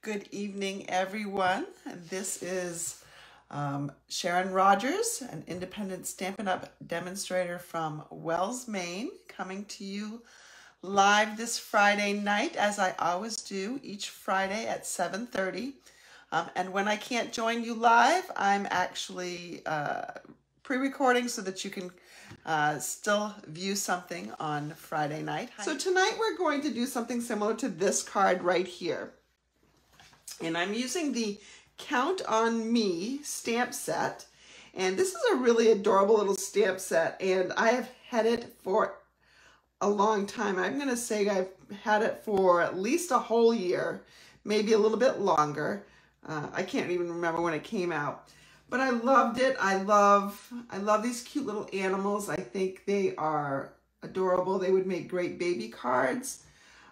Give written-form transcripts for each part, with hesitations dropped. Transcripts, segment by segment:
Good evening, everyone. This is Sharon Rogers, an independent Stampin' Up! Demonstrator from Wells, Maine, coming to you live this Friday night, as I always do, each Friday at 7:30. And when I can't join you live, I'm actually pre-recording so that you can still view something on Friday night. So tonight we're going to do something similar to this card right here. And I'm using the Count on Me stamp set. And this is a really adorable little stamp set. And I have had it for a long time. I'm going to say I've had it for at least a whole year, maybe a little bit longer. I can't even remember when it came out. But I loved it. I love these cute little animals. I think they are adorable. They would make great baby cards.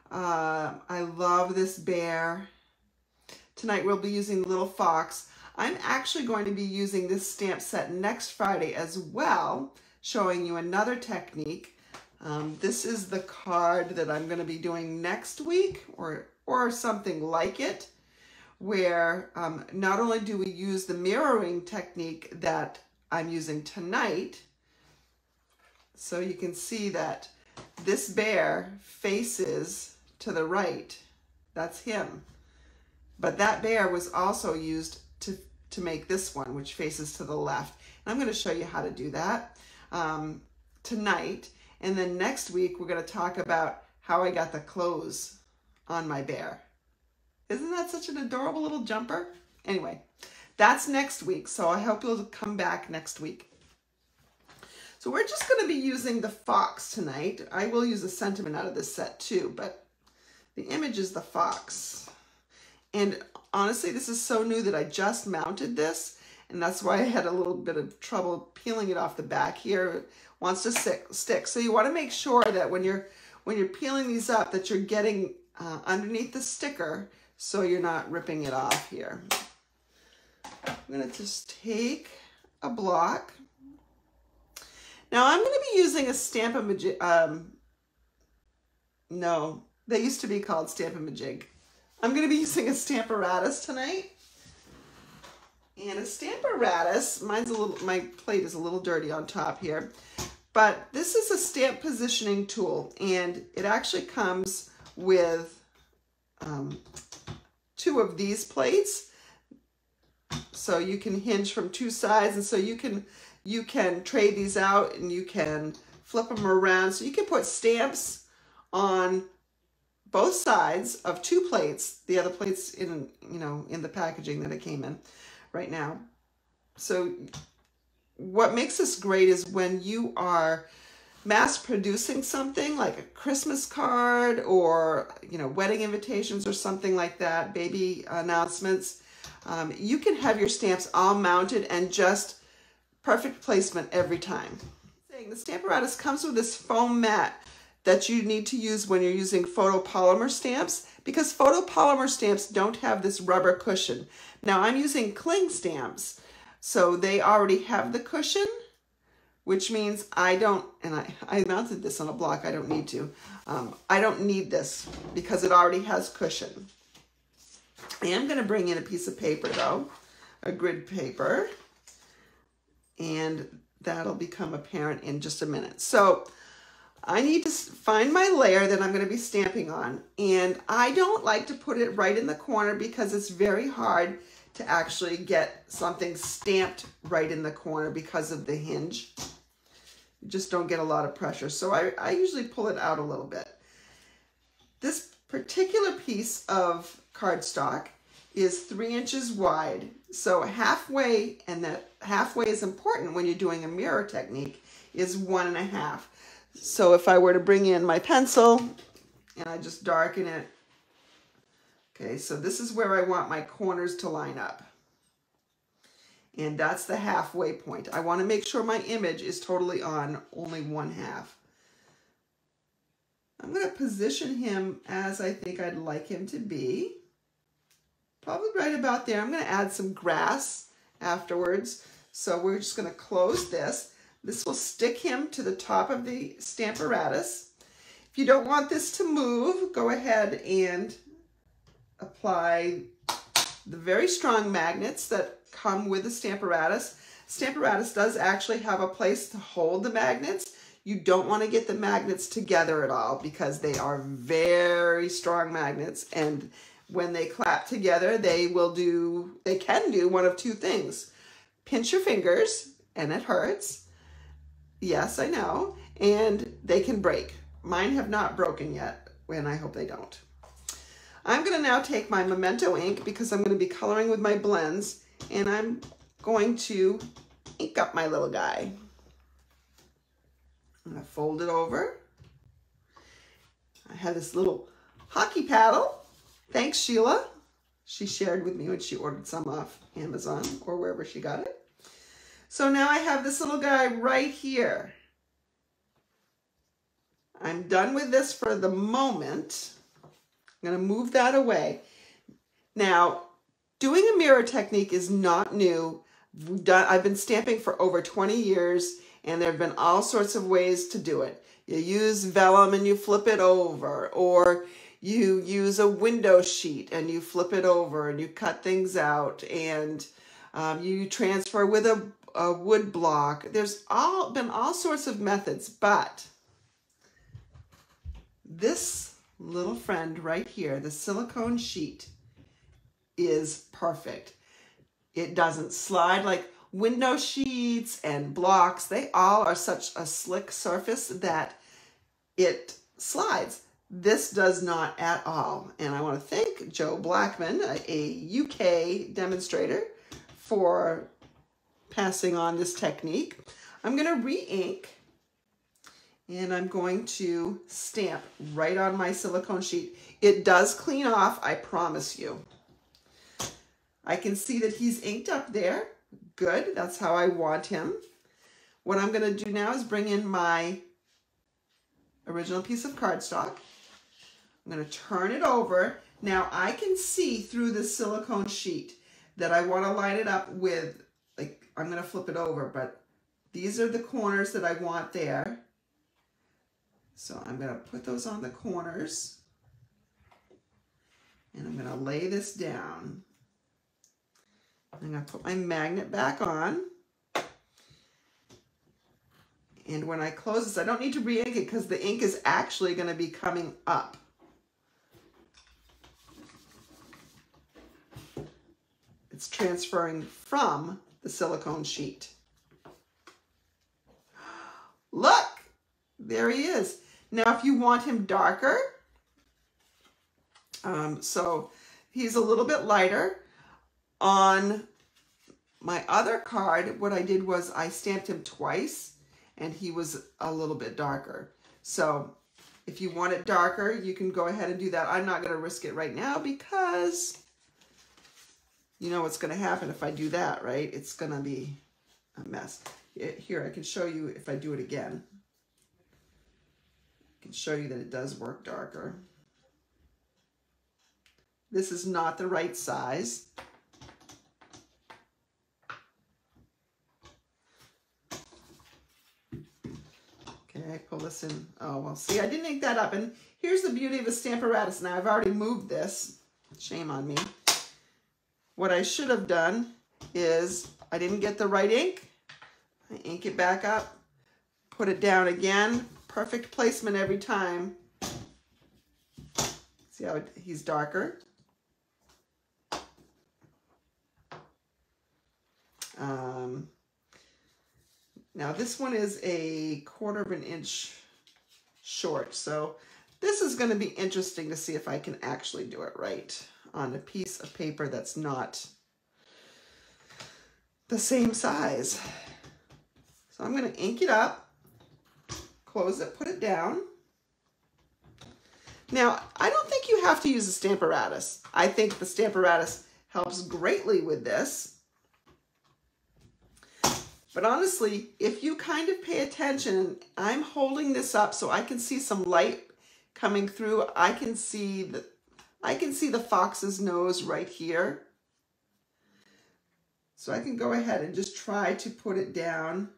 I love this bear. Tonight we'll be using the little fox. I'm actually going to be using this stamp set next Friday as well, showing you another technique. This is the card that I'm going to be doing next week, or something like it, where not only do we use the mirroring technique that I'm using tonight, so you can see that this bear faces to the right. That's him. But that bear was also used to make this one, which faces to the left. And I'm going to show you how to do that tonight. And then next week, we're going to talk about how I got the clothes on my bear. Isn't that such an adorable little jumper? Anyway, that's next week. So I hope you'll come back next week. So we're just going to be using the fox tonight. I will use a sentiment out of this set too, but the image is the fox. And honestly, this is so new that I just mounted this, and that's why I had a little bit of trouble peeling it off the back here. It wants to stick. So you want to make sure that when you're peeling these up, that you're getting underneath the sticker so you're not ripping it off here. I'm going to just take a block. Now I'm going to be using a Stamp-A-Majig. No, they used to be called Stamp-A-Majig. I'm going to be using a Stamparatus tonight. And a Stamparatus, my plate is a little dirty on top here, but this is a stamp positioning tool, and it actually comes with 2 of these plates. So you can hinge from 2 sides, and so you can trade these out and you can flip them around. So you can put stamps on both sides of 2 plates, the other plates in the packaging that it came in right now. So what makes this great is when you are mass producing something like a Christmas card or, wedding invitations or something like that, baby announcements, you can have your stamps all mounted and just perfect placement every time. The Stamparatus comes with this foam mat that you need to use when you're using photopolymer stamps, because photopolymer stamps don't have this rubber cushion. Now I'm using cling stamps, so they already have the cushion, which means I don't, and I mounted this on a block, I don't need to. I don't need this because it already has cushion. I am going to bring in a piece of paper though, a grid paper, and that'll become apparent in just a minute. So I need to find my layer that I'm going to be stamping on, and I don't like to put it right in the corner because it's very hard to actually get something stamped right in the corner because of the hinge. You just don't get a lot of pressure, so I usually pull it out a little bit. This particular piece of cardstock is 3 inches wide, so halfway, and that halfway is important when you're doing a mirror technique, is 1.5. So if I were to bring in my pencil and I just darken it, okay, so this is where I want my corners to line up. And that's the halfway point. I want to make sure my image is totally on only 1/2. I'm going to position him as I think I'd like him to be. Probably right about there. I'm going to add some grass afterwards. So we're just going to close this. This will stick him to the top of the Stamparatus. If you don't want this to move, go ahead and apply the very strong magnets that come with the Stamparatus. Stamparatus does actually have a place to hold the magnets. You don't want to get the magnets together at all because they are very strong magnets, and when they clap together, they can do one of two things. Pinch your fingers, and it hurts. Yes, I know. And they can break. Mine have not broken yet, and I hope they don't. I'm going to now take my Memento ink because I'm going to be coloring with my blends, and I'm going to ink up my little guy. I'm going to fold it over. I have this little hockey paddle. Thanks, Sheila. She shared with me when she ordered some off Amazon or wherever she got it. So now I have this little guy right here. I'm done with this for the moment. I'm going to move that away. Now, doing a mirror technique is not new. I've been stamping for over 20 years, and there have been all sorts of ways to do it. You use vellum and you flip it over, or you use a window sheet and you flip it over and you cut things out, and you transfer with a wood block. There's been all sorts of methods, but this little friend right here, the silicone sheet, is perfect. It doesn't slide like window sheets and blocks. They all are such a slick surface that it slides. This does not at all. And I want to thank Joe Blackman, a UK demonstrator, for passing on this technique. I'm going to re-ink, and I'm going to stamp right on my silicone sheet. It does clean off, I promise you. I can see that he's inked up there. Good, that's how I want him. What I'm going to do now is bring in my original piece of cardstock. I'm going to turn it over. Now I can see through the silicone sheet that I want to line it up with, like, I'm going to flip it over, but these are the corners that I want there. So I'm going to put those on the corners, and I'm going to lay this down. I'm going to put my magnet back on. And when I close this, I don't need to re-ink it because the ink is actually going to be coming up. It's transferring from the silicone sheet. Look, there he is. Now, if you want him darker, so he's a little bit lighter. On my other card, what I did was I stamped him twice, and he was a little bit darker. So if you want it darker, you can go ahead and do that. I'm not going to risk it right now because you know what's going to happen if I do that, right? It's going to be a mess. Here, I can show you if I do it again. I can show you that it does work darker. This is not the right size. Okay, I pull this in. Oh, well, see, I didn't ink that up. And here's the beauty of a Stamparatus. Now, I've already moved this. Shame on me. What I should have done is I didn't get the right ink. I ink it back up, put it down again. Perfect placement every time. See how he's darker? Now this one is a 1/4 inch short, so this is going to be interesting to see if I can actually do it right on a piece of paper that's not the same size. So I'm going to ink it up, close it, put it down. Now, I don't think you have to use a Stamparatus. I think the Stamparatus helps greatly with this. But honestly, if you kind of pay attention, I'm holding this up so I can see some light coming through. I can see the fox's nose right here. So I can go ahead and just try to put it down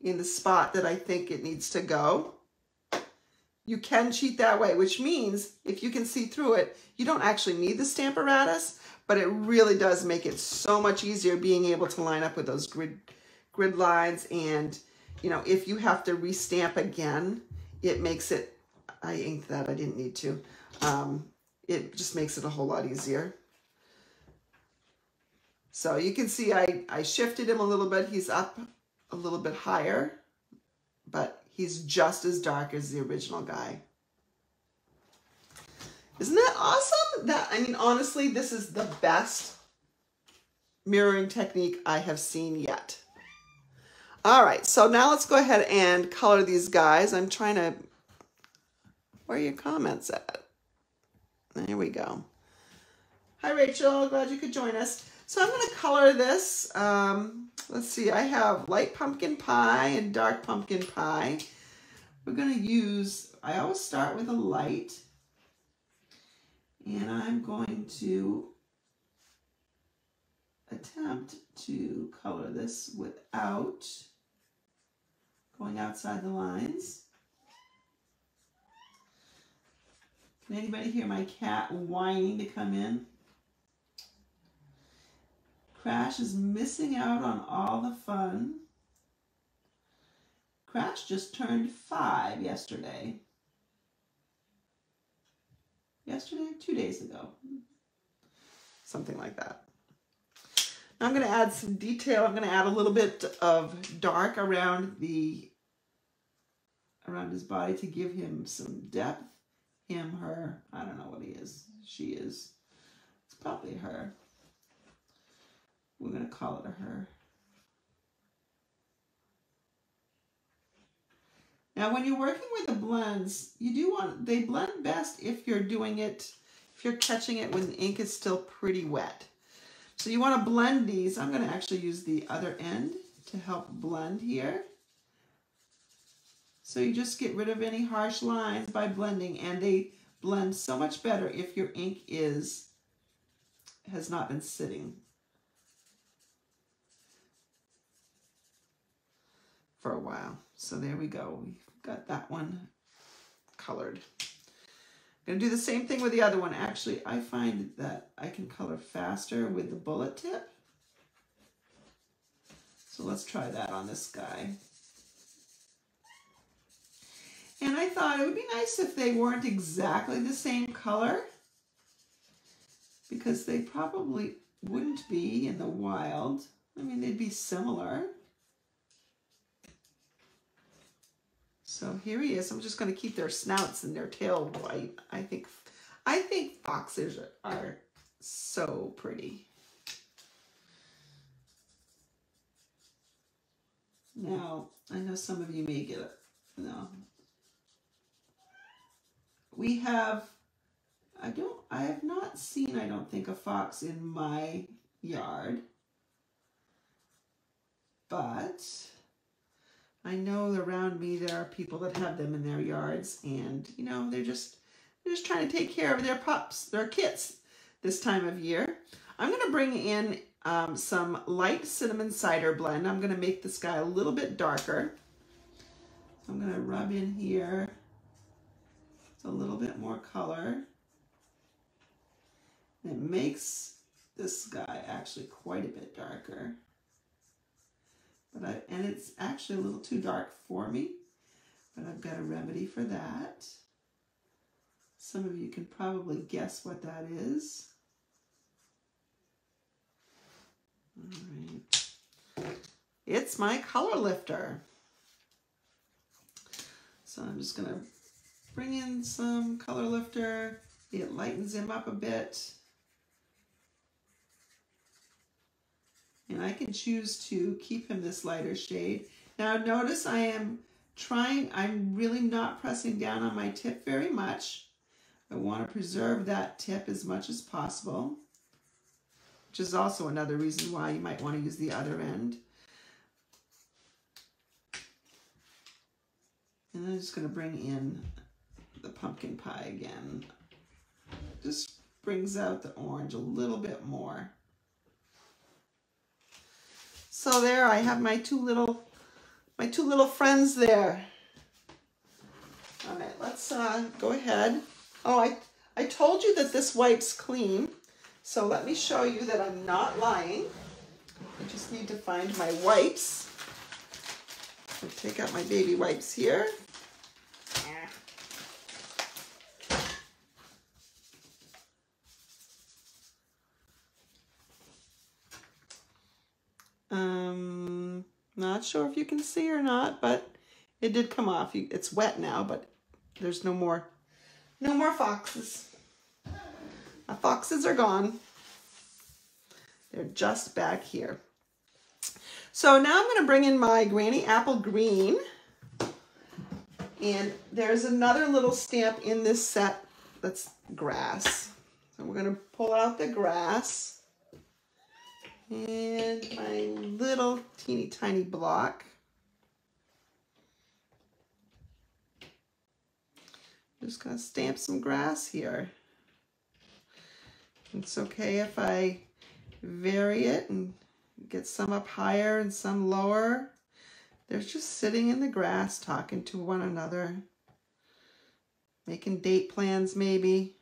in the spot that I think it needs to go. you can cheat that way, which means if you can see through it, you don't actually need the Stamparatus, but it really does make it so much easier being able to line up with those grid lines. And, you know, if you have to restamp again, it makes it, I inked that, I didn't need to. It just makes it a whole lot easier. So you can see I shifted him a little bit. He's up a little bit higher, but he's just as dark as the original guy. Isn't that awesome? I mean, honestly, this is the best mirroring technique I have seen yet. All right, so now let's go ahead and color these guys. I'm trying to, where are your comments at? There we go. Hi, Rachel, glad you could join us. So I'm gonna color this. Let's see, I have light pumpkin pie and dark pumpkin pie. We're gonna use, I always start with a light. And I'm going to attempt to color this without going outside the lines. Can anybody hear my cat whining to come in? Crash is missing out on all the fun. Crash just turned 5 yesterday. Yesterday, 2 days ago, something like that. Now I'm going to add some detail. I'm going to add a little bit of dark around his body to give him some depth. Him, her, I don't know what he is. She is. It's probably her. We're going to call it a her. Now, when you're working with the blends, they blend best if you're doing it, if you're catching it when the ink is still pretty wet. So you want to blend these. I'm going to actually use the other end to help blend here. So you just get rid of any harsh lines by blending, and they blend so much better if your ink has not been sitting for a while. So there we go. We've got that one colored. I'm going to do the same thing with the other one. Actually, I find that I can color faster with the bullet tip. So let's try that on this guy. And I thought it would be nice if they weren't exactly the same color, because they probably wouldn't be in the wild. I mean, they'd be similar. So here he is. I'm just going to keep their snouts and their tail white. I think foxes are so pretty. Now, I know some of you may get it. No. We have, I have not seen, I don't think, a fox in my yard. But I know around me there are people that have them in their yards, and you know, they're just trying to take care of their pups, their kits this time of year. I'm going to bring in some light cinnamon cider blend. I'm going to make this guy a little bit darker. So I'm going to rub in here. It's a little bit more color. And it makes this guy actually quite a bit darker. And it's actually a little too dark for me, but I've got a remedy for that. Some of you can probably guess what that is. All right. It's my color lifter. So I'm just going to bring in some color lifter. It lightens him up a bit. And I can choose to keep him this lighter shade. Now notice I'm really not pressing down on my tip very much. I want to preserve that tip as much as possible, which is also another reason why you might want to use the other end. And I'm just going to bring in the pumpkin pie again. Just brings out the orange a little bit more. So there, I have my two little friends there. All right, let's let's go ahead. Oh, I told you that this wipes clean. So let me show you that I'm not lying. I just need to find my wipes. I'll take out my baby wipes here. Not sure if you can see or not, but it did come off. It's wet now, but there's no more foxes. My foxes are gone. They're just back here. So now I'm going to bring in my Granny Apple Green. And there's another little stamp in this set that's grass. So we're going to pull out the grass. And my little teeny tiny block. Just gonna stamp some grass here. It's okay if I vary it and get some up higher and some lower. They're just sitting in the grass talking to one another, making date plans maybe.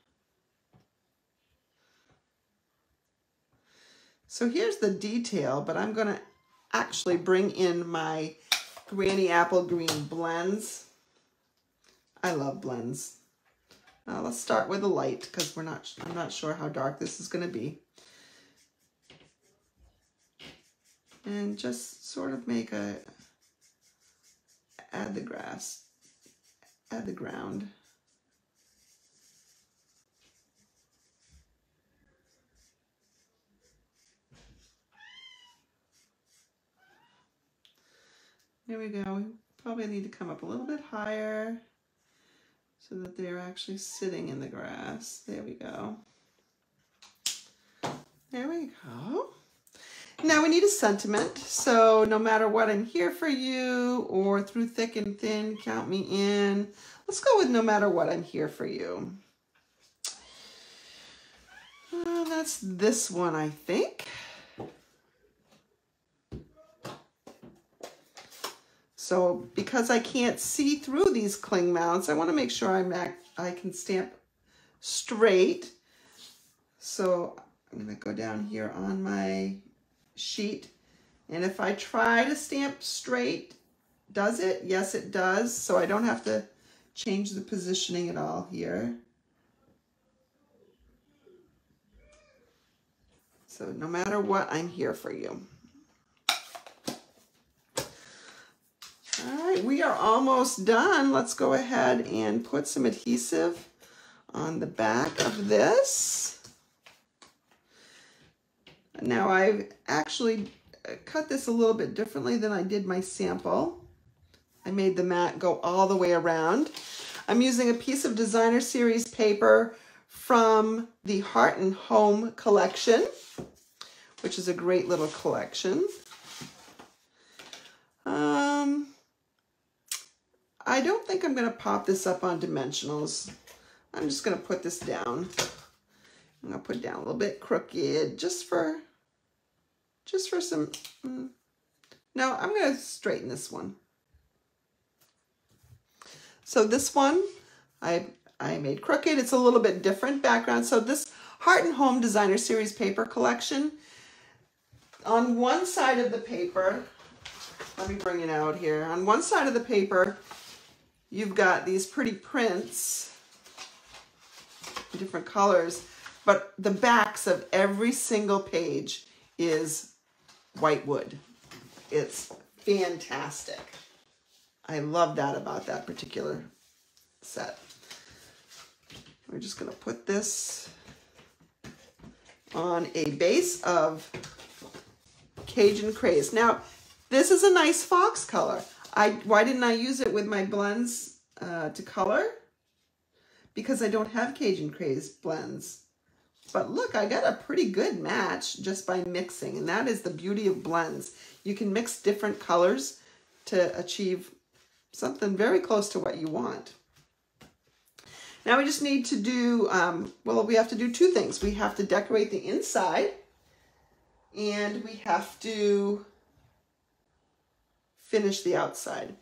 So here's the detail, but I'm gonna actually bring in my Granny Apple Green blends. I love blends. Now let's start with a light because I'm not sure how dark this is gonna be. And just sort of make add the grass, add the ground. There we go. We probably need to come up a little bit higher so that they're actually sitting in the grass. There we go. There we go. Now we need a sentiment. So no matter what, I'm here for you, or through thick and thin, count me in. Let's go with no matter what, I'm here for you. That's this one, I think. So because I can't see through these cling mounts, I want to make sure I can stamp straight. So I'm going to go down here on my sheet. And if I try to stamp straight, does it? Yes, it does. So I don't have to change the positioning at all here. So no matter what, I'm here for you. All right, we are almost done. Let's go ahead and put some adhesive on the back of this. Now I've actually cut this a little bit differently than I did my sample. I made the mat go all the way around. I'm using a piece of designer series paper from the Heart and Home collection, which is a great little collection. I don't think I'm going to pop this up on dimensionals. I'm just going to put this down. I'm going to put it down a little bit crooked just for some, no, I'm going to straighten this one. So this one I made crooked. It's a little bit different background. So this Heart and Home Designer Series paper collection, on one side of the paper, let me bring it out here. On one side of the paper, you've got these pretty prints, different colors, but the backs of every single page is white wood. It's fantastic. I love that about that particular set. We're just going to put this on a base of Cajun Craze. Now, this is a nice fox color. Why didn't I use it with my blends to color? Because I don't have Cajun Craze blends. But look, I got a pretty good match just by mixing, and that is the beauty of blends. You can mix different colors to achieve something very close to what you want. Now we just need to do, well, we have to do two things. We have to decorate the inside, and we have to finish the outside.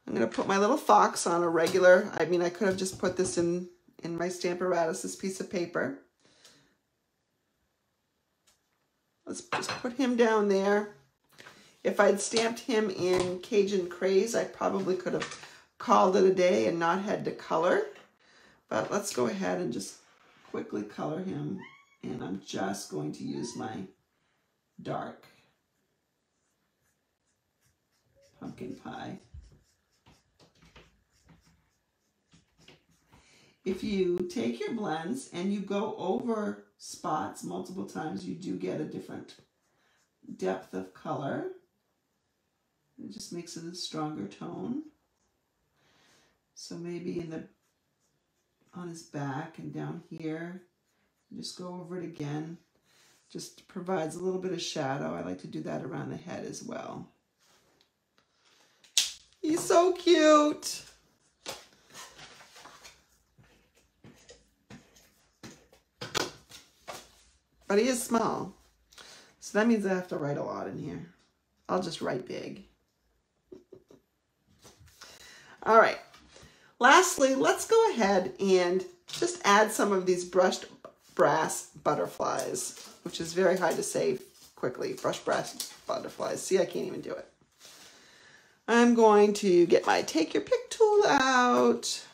I'm going to put my little fox on a regular, I mean, I could have just put this in my Stamparatus, this piece of paper. Let's just put him down there. If I'd stamped him in Cajun Craze, I probably could have called it a day and not had to color. But let's go ahead and just quickly color him. And I'm just going to use my dark pumpkin pie. If you take your blends and you go over spots multiple times, you do get a different depth of color. It just makes it a stronger tone. So maybe on his back and down here, just go over it again. Just provides a little bit of shadow. I like to do that around the head as well. He's so cute. But he is small. So that means I have to write a lot in here. I'll just write big. All right. Lastly, let's go ahead and just add some of these brushed brass butterflies, which is very hard to say quickly. Brushed brass butterflies. See, I can't even do it. I'm going to get my Take Your Pick tool out.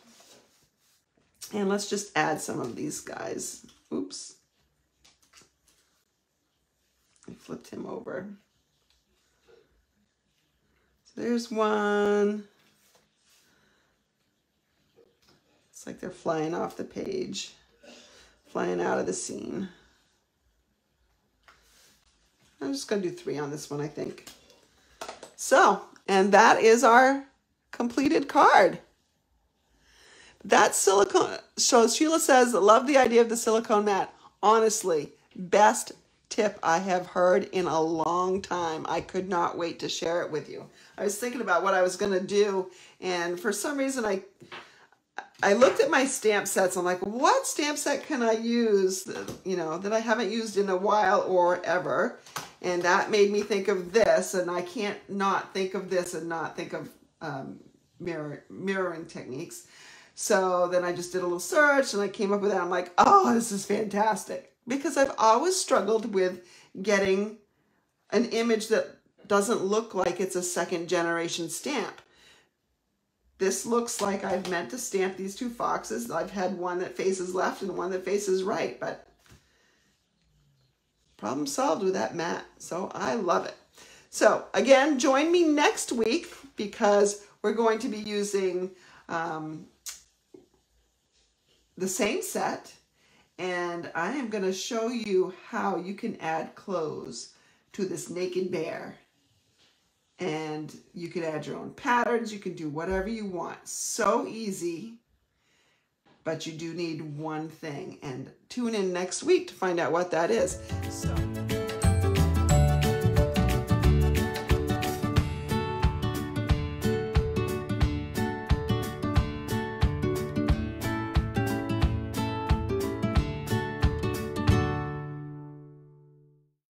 And let's just add some of these guys. Oops. I flipped him over. So there's one. It's like they're flying off the page, flying out of the scene. I'm just going to do 3 on this one, I think. So, and that is our completed card. That silicone, so Sheila says, love the idea of the silicone mat. Honestly, best tip I have heard in a long time. I could not wait to share it with you. I was thinking about what I was going to do, and for some reason I looked at my stamp sets. I'm like, what stamp set can I use, that I haven't used in a while or ever? And that made me think of this, and I can't not think of this and not think of mirroring techniques. So then I just did a little search, and I came up with that. I'm like, oh, this is fantastic. Because I've always struggled with getting an image that doesn't look like it's a second generation stamp. This looks like I've meant to stamp these 2 foxes. I've had one that faces left and one that faces right, but problem solved with that mat. So I love it. So again, join me next week because we're going to be using the same set, and I am going to show you how you can add clothes to this naked bear. And you can add your own patterns. You can do whatever you want. So easy. But you do need one thing. And tune in next week to find out what that is. So.